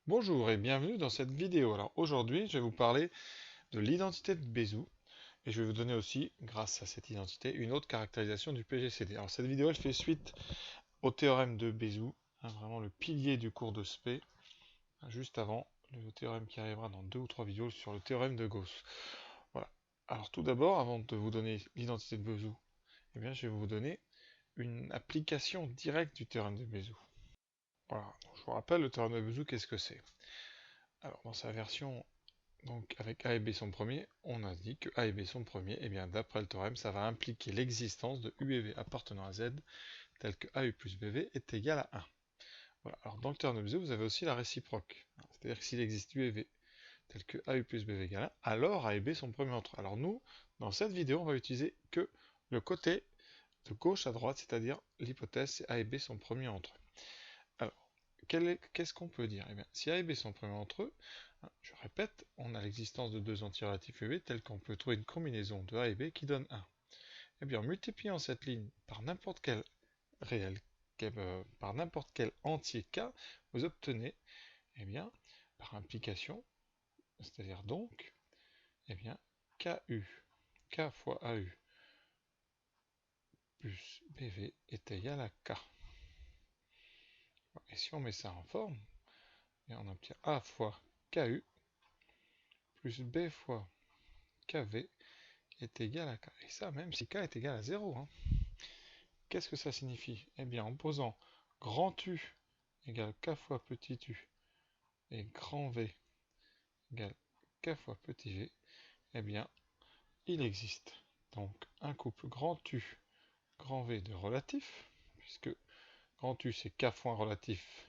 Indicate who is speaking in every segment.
Speaker 1: Bonjour et bienvenue dans cette vidéo. Alors aujourd'hui, je vais vous parler de l'identité de Bézout et je vais vous donner aussi, grâce à cette identité, une autre caractérisation du PGCD. Alors cette vidéo, elle fait suite au théorème de Bézout, vraiment le pilier du cours de SP, juste avant le théorème qui arrivera dans 2 ou 3 vidéos sur le théorème de Gauss. Voilà. Alors tout d'abord, avant de vous donner l'identité de Bézout, eh bien, je vais vous donner une application directe du théorème de Bézout. Voilà. Donc, je vous rappelle, le théorème de Bézout, qu'est-ce que c'est? Alors dans sa version donc avec A et B sont premiers, on a dit que A et B sont premiers, et bien d'après le théorème, ça va impliquer l'existence de U et V appartenant à Z, tel que AU plus BV est égal à 1. Voilà. Alors dans le théorème de Bézout, vous avez aussi la réciproque. C'est-à-dire que s'il existe U et V tel que AU plus BV égale 1, alors A et B sont premiers entre eux. Alors nous, dans cette vidéo, on va utiliser que le côté de gauche à droite, c'est-à-dire l'hypothèse c'est A et B sont premiers entre eux. Alors, qu'est-ce qu'on peut dire? Eh bien, si A et B sont premiers entre eux, je répète, on a l'existence de deux antirelatifs UV tels qu'on peut trouver une combinaison de A et B qui donne 1. Eh bien, en multipliant cette ligne par n'importe quel réel, par n'importe quel entier K, vous obtenez, eh bien, par implication, c'est-à-dire donc, eh bien, KU, K fois AU plus BV est égal à K. Et si on met ça en forme, eh on obtient A fois KU plus B fois KV est égal à K. Et ça, même si K est égal à 0. Hein. Qu'est-ce que ça signifie? Eh bien, en posant grand U égale K fois petit u et grand V égale K fois petit v, eh bien, il existe donc un couple grand U, grand V de relatif, puisque grand U c'est K fois un relatif,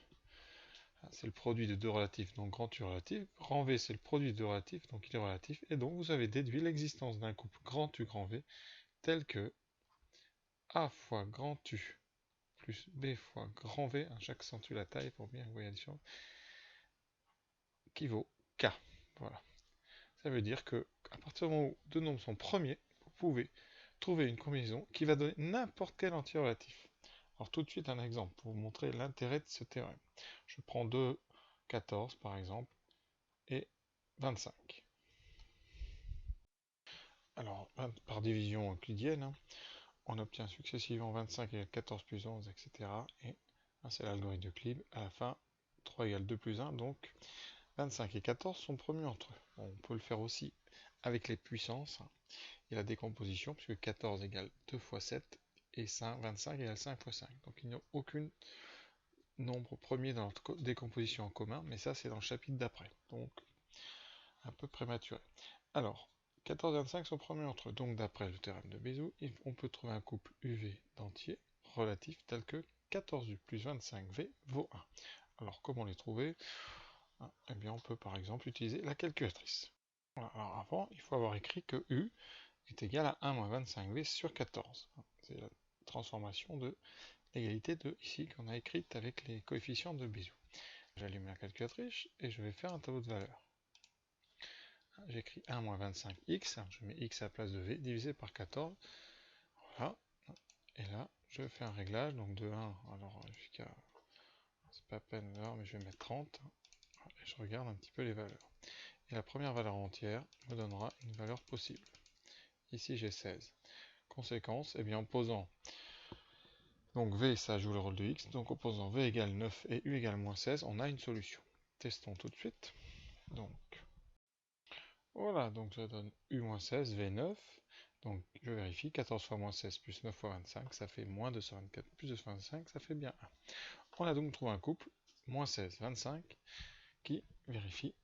Speaker 1: c'est le produit de deux relatifs, donc grand U relatif, grand V c'est le produit de deux relatifs, donc il est relatif, et donc vous avez déduit l'existence d'un couple grand U, grand V, tel que A fois grand U plus B fois grand V, j'accentue la taille pour bien vous voyez la différence, qui vaut K. Voilà. Ça veut dire que à partir du moment où deux nombres sont premiers, vous pouvez trouver une combinaison qui va donner n'importe quel entier relatif. Alors tout de suite un exemple pour vous montrer l'intérêt de ce théorème. Je prends 2, 14 par exemple, et 25. Alors par division euclidienne, hein, on obtient successivement 25 égale 14 plus 11, etc. Et c'est l'algorithme d'Euclide. À la fin, 3 égale 2 plus 1, donc 25 et 14 sont premiers entre eux. Bon, on peut le faire aussi avec les puissances et la décomposition, puisque 14 égale 2 fois 7 et 25 égale 5 fois 5. Donc il n'y a aucun nombre premier dans leur décomposition en commun, mais ça c'est dans le chapitre d'après, donc un peu prématuré. Alors, 14 et 25 sont premiers entre eux, donc d'après le théorème de Bézout, on peut trouver un couple UV d'entiers relatifs tel que 14U plus 25V vaut 1. Alors comment les trouver? Eh bien on peut par exemple utiliser la calculatrice. Voilà. Alors avant, il faut avoir écrit que U est égal à 1 moins 25V sur 14. C'est la transformation de l'égalité de ici qu'on a écrite avec les coefficients de Bézout. J'allume la calculatrice et je vais faire un tableau de valeurs. J'écris 1 moins 25x, je mets x à la place de v, divisé par 14. Voilà. Et là, je fais un réglage, donc de 1, alors jusqu'à... c'est pas à peine l'heure, mais je vais mettre 30. Et je regarde un petit peu les valeurs. Et la première valeur entière me donnera une valeur possible. Ici, j'ai 16. Conséquence, eh bien, en posant donc v, ça joue le rôle de x, donc en posant v égale 9 et u égale moins 16, on a une solution. Testons tout de suite. Donc, voilà, donc ça donne u moins 16, v9. Donc, je vérifie, 14 fois moins 16 plus 9 fois 25, ça fait moins 224 plus 225, ça fait bien 1. On a donc trouvé un couple, moins 16, 25, qui vérifie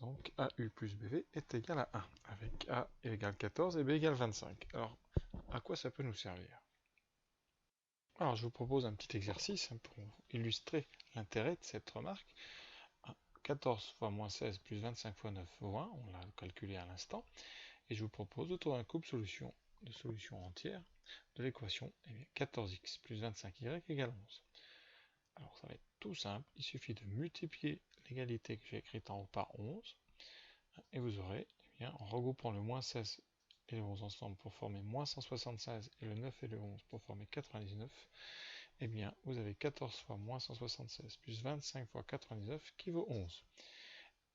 Speaker 1: donc AU plus BV est égal à 1, avec A égale 14 et B égale 25. Alors, à quoi ça peut nous servir? Alors, je vous propose un petit exercice pour illustrer l'intérêt de cette remarque. 14 fois moins 16 plus 25 fois 9 vaut 1, on l'a calculé à l'instant, et je vous propose de trouver un couple de solutions entières de l'équation 14x plus 25y égale 11. Alors, ça va être tout simple, il suffit de multiplier l'égalité que j'ai écrite en haut par 11, et vous aurez, eh bien, en regroupant le moins 16 et le 11 ensemble pour former moins 176 et le 9 et le 11 pour former 99, eh bien, vous avez 14 fois moins 176 plus 25 fois 99 qui vaut 11.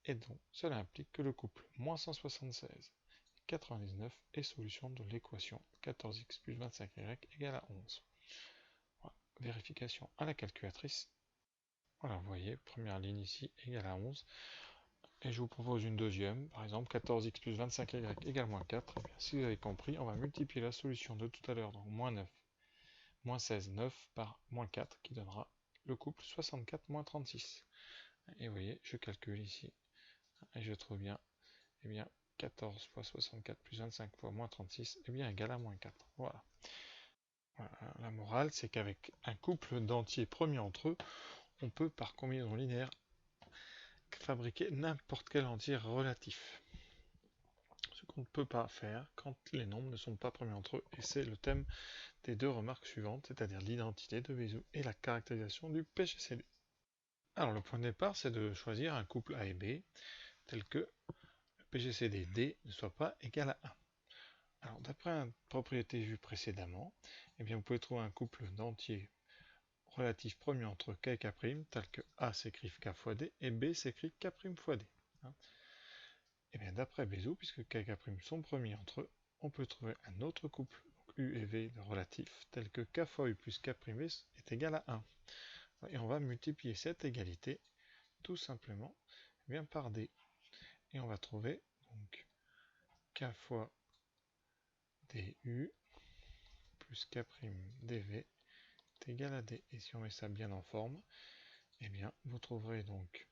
Speaker 1: Et donc, cela implique que le couple moins 176 et 99 est solution de l'équation 14x plus 25y égale à 11. Voilà. Vérification à la calculatrice. Voilà, vous voyez, première ligne ici égale à 11. Et je vous propose une deuxième, par exemple 14x plus 25y égale moins 4. Et bien, si vous avez compris, on va multiplier la solution de tout à l'heure, donc moins 9, moins 16, 9 par moins 4, qui donnera le couple 64 moins 36. Et vous voyez, je calcule ici, et je trouve bien, eh bien 14 fois 64 plus 25 fois moins 36, eh bien égale à moins 4. Voilà. Voilà. La morale, c'est qu'avec un couple d'entiers premiers entre eux, on peut par combinaison linéaire fabriquer n'importe quel entier relatif. Ce qu'on ne peut pas faire quand les nombres ne sont pas premiers entre eux, et c'est le thème des deux remarques suivantes, c'est-à-dire l'identité de Bézout et la caractérisation du PGCD. Alors le point de départ, c'est de choisir un couple A et B, tel que le PGCD D ne soit pas égal à 1. Alors d'après une propriété vue précédemment, eh bien, vous pouvez trouver un couple d'entiers relatifs premiers entre K et K', tel que A s'écrive K fois D et B s'écrit K' fois D. Et bien d'après Bézout, puisque K et K' sont premiers entre eux, on peut trouver un autre couple, donc U et V de relatifs, tel que K fois U plus K' V est égal à 1. Et on va multiplier cette égalité tout simplement bien par D. Et on va trouver donc K fois DU plus K' DV est égal à D. Et si on met ça bien en forme, eh bien vous trouverez donc,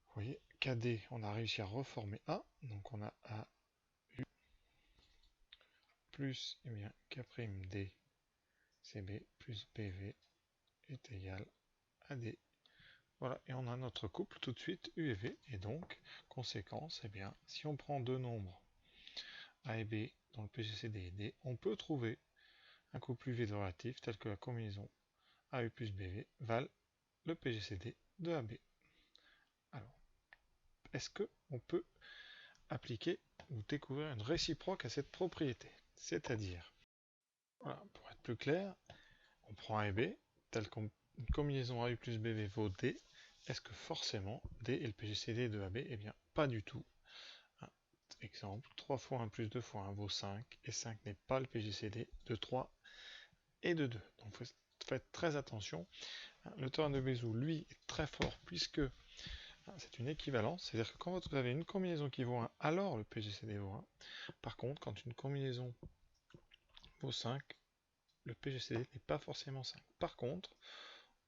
Speaker 1: vous voyez, KD, on a réussi à reformer A, donc on a A plus eh bien, K'D CB plus BV est égal à D. Voilà, et on a notre couple tout de suite U et V, et donc, conséquence, eh bien, si on prend deux nombres A et B dans le PGCD et D, on peut trouver un couple UV de relatif tel que la combinaison AU plus BV valent le PGCD de AB. Alors, est-ce qu'on peut appliquer ou découvrir une réciproque à cette propriété? C'est-à-dire, voilà, pour être plus clair, on prend A et B, tel qu'une combinaison AU plus BV vaut D. Est-ce que forcément D est le PGCD de AB? Eh bien, pas du tout. Exemple, 3 fois 1 plus 2 fois 1 vaut 5, et 5 n'est pas le PGCD de 3 et de 2. Donc faites très attention. Le théorème de Bézout, lui, est très fort, puisque c'est une équivalence, c'est-à-dire que quand vous avez une combinaison qui vaut 1, alors le PGCD vaut 1. Par contre, quand une combinaison vaut 5, le PGCD n'est pas forcément 5. Par contre,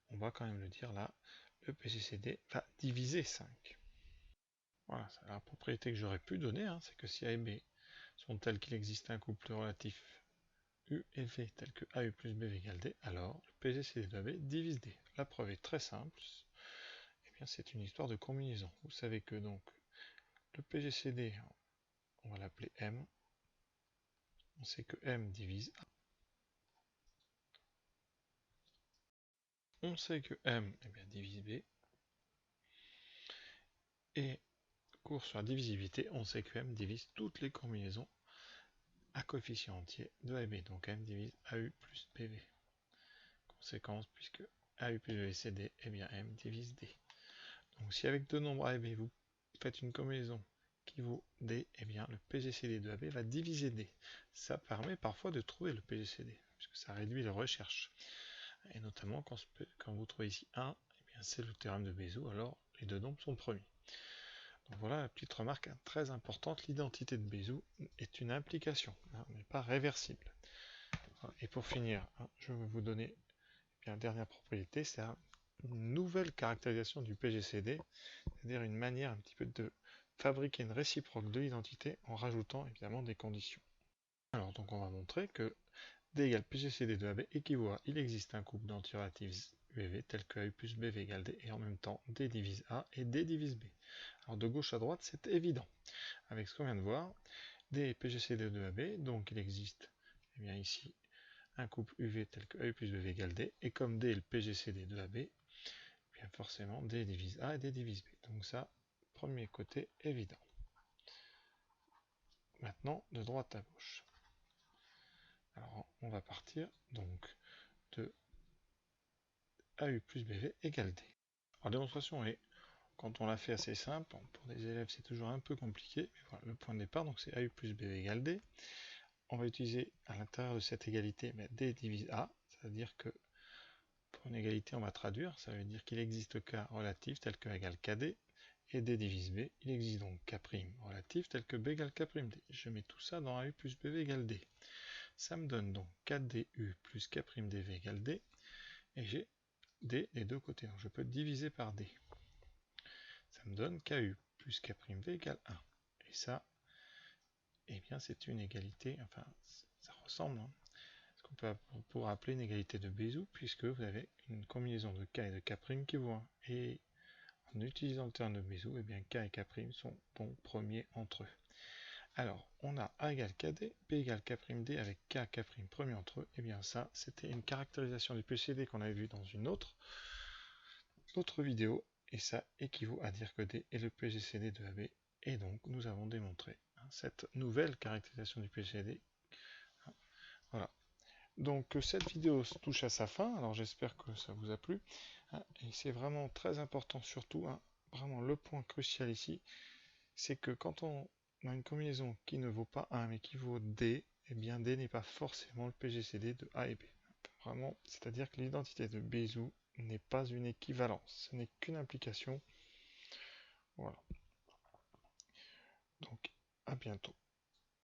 Speaker 1: on va quand même le dire là, le PGCD va diviser 5. Voilà, c'est la propriété que j'aurais pu donner, c'est que si A et B sont tels qu'il existe un couple relatif U et V tel que AU plus BV égale D, alors le PGCD de AB divise D. La preuve est très simple, eh bien c'est une histoire de combinaison. Vous savez que donc le PGCD, on va l'appeler M, on sait que M divise A. On sait que M divise B, et cours sur la divisibilité, on sait que M divise toutes les combinaisons à coefficient entier de A et B, donc M divise AU plus BV. Conséquence, puisque AU plus BV c'est D, et bien M divise D. Donc si avec deux nombres A et B vous faites une combinaison qui vaut D, et bien le PGCD de AB va diviser D. Ça permet parfois de trouver le PGCD, puisque ça réduit les recherches. Et notamment quand vous trouvez ici 1, eh bien c'est le théorème de Bézout, alors les deux nombres sont premiers. Donc voilà la petite remarque très importante, l'identité de Bézout est une implication, n'est pas réversible. Et pour finir, je vais vous donner la dernière propriété, c'est une nouvelle caractérisation du PGCD, c'est-à-dire une manière un petit peu de fabriquer une réciproque de l'identité en rajoutant évidemment des conditions. Alors donc on va montrer que D égale PGCD de AB équivaut à il existe un couple d'antirelatifs U et V tel que AU plus BV égale D et en même temps D divise A et D divise B. Alors de gauche à droite c'est évident. Avec ce qu'on vient de voir, D est PGCD de AB, donc il existe bien ici un couple UV tel que AU plus BV égale D, et comme D est le PGCD de AB, bien forcément D divise A et D divise B. Donc ça, premier côté évident. Maintenant, de droite à gauche. Alors on va partir donc de AU plus BV égale D. Alors, la démonstration est, quand on l'a fait, assez simple. Pour des élèves, c'est toujours un peu compliqué. Mais voilà, le point de départ, donc c'est AU plus BV égale D. On va utiliser à l'intérieur de cette égalité D divise A, c'est-à-dire que pour une égalité, on va traduire. Ça veut dire qu'il existe K relatif tel que A égale KD, et D divise B. Il existe donc K' relatif tel que B égale K'. D. Je mets tout ça dans AU plus BV égale D. Ça me donne donc KDU plus K'DV égale D, et j'ai D des deux côtés, donc je peux diviser par D. Ça me donne KU plus K'V égale 1. Et ça, eh bien c'est une égalité, enfin ça ressemble, hein, ce qu'on pourrait appeler une égalité de Bézout, puisque vous avez une combinaison de K et de K' qui vaut 1. Et en utilisant le terme de Bézout, eh bien K et K' sont donc premiers entre eux. Alors, on a A égale KD, B égale K'D avec K, K' premier entre eux. Et bien ça, c'était une caractérisation du PCD qu'on avait vu dans une autre vidéo. Et ça équivaut à dire que D est le PGCD de AB. Et donc, nous avons démontré cette nouvelle caractérisation du PGCD. Voilà. Donc, cette vidéo touche à sa fin. Alors, j'espère que ça vous a plu. Et c'est vraiment très important, surtout, vraiment le point crucial ici, c'est que quand on a une combinaison qui ne vaut pas 1 mais qui vaut D, et bien D n'est pas forcément le PGCD de A et B. Vraiment, c'est-à-dire que l'identité de Bézout n'est pas une équivalence, ce n'est qu'une implication. Voilà. Donc, à bientôt.